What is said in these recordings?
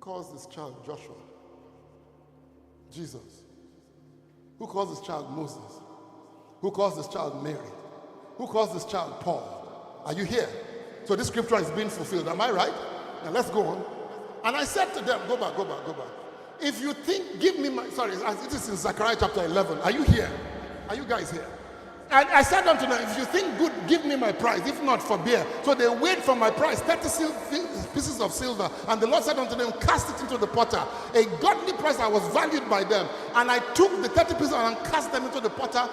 calls this child Joshua? Jesus. Who calls this child Moses? Who calls this child Mary? Who calls this child Paul? Are you here? So this scripture is being fulfilled. Am I right? Now let's go on. And I said to them, go back. If you think, give me my, sorry, it is in Zechariah chapter 11. Are you here? Are you guys here? And I said unto them, if you think good, give me my price. If not, forbear. So they weighed for my price 30 pieces of silver. And the Lord said unto them, cast it into the potter. A godly price that was valued by them. And I took the 30 pieces and cast them into the potter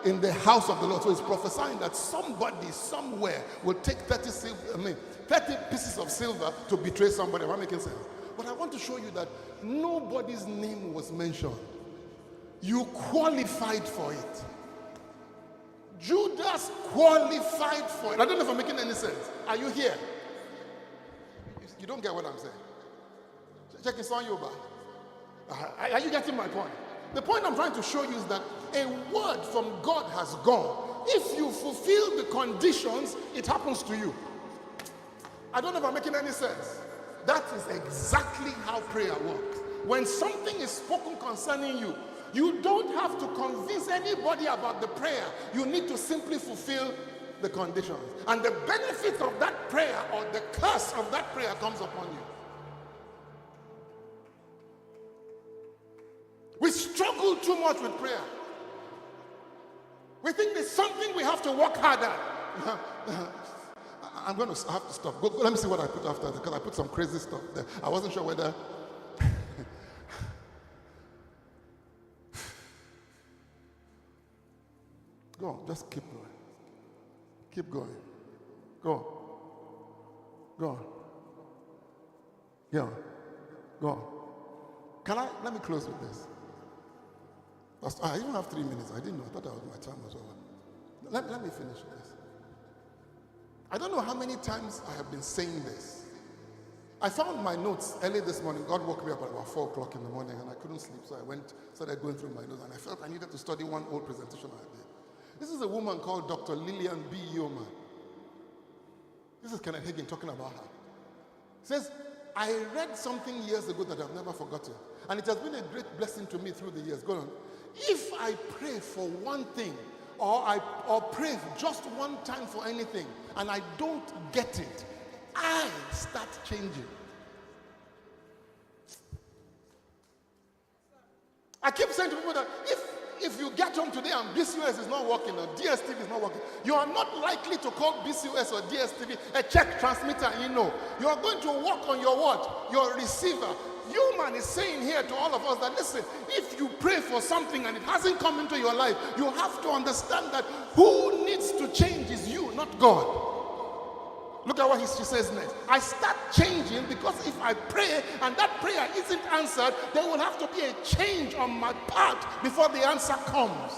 in the house of the Lord. So it's prophesying that somebody somewhere will take 30 pieces of silver to betray somebody. Am I making sense? But I want to show you that nobody's name was mentioned. You qualified for it. Judas qualified for it. I don't know if I'm making any sense. Are you here? You don't get what I'm saying. Check it on you back. Are you getting my point? The point I'm trying to show you is that a word from God has gone. If you fulfill the conditions, it happens to you. I don't know if I'm making any sense. That is exactly how prayer works. When something is spoken concerning you, you don't have to convince anybody about the prayer. You need to simply fulfill the conditions. And the benefit of that prayer or the curse of that prayer comes upon you. We struggle too much with prayer. We think there's something we have to work hard at. I'm going to have to stop. Go, let me see what I put after that, because I put some crazy stuff there. I wasn't sure whether... Go on, just keep going. Keep going. Go on. Go on. Yeah. Go on. Let me close with this. I even have 3 minutes. I didn't know. I thought my time was over. Let me finish this. I don't know how many times I have been saying this. I found my notes early this morning. God woke me up at about 4 o'clock in the morning and I couldn't sleep. So I started going through my notes and I felt I needed to study one old presentation I did. This is a woman called Dr. Lillian B. Yeoman. This is Kenneth Hagin talking about her. It says, I read something years ago that I've never forgotten. And it has been a great blessing to me through the years. Go on. If I pray for one thing, or pray just one time for anything, and I don't get it, I start changing. I keep saying to people that if you get home today and BCOS is not working or DSTV is not working, you are not likely to call BCOS or DSTV a check transmitter. You are going to work on your what? Your receiver. Human is saying here to all of us that, listen, if you pray for something and it hasn't come into your life, you have to understand that who needs to change is you, not God. Look at what she says next. I start changing because if I pray and that prayer isn't answered, there will have to be a change on my part before the answer comes.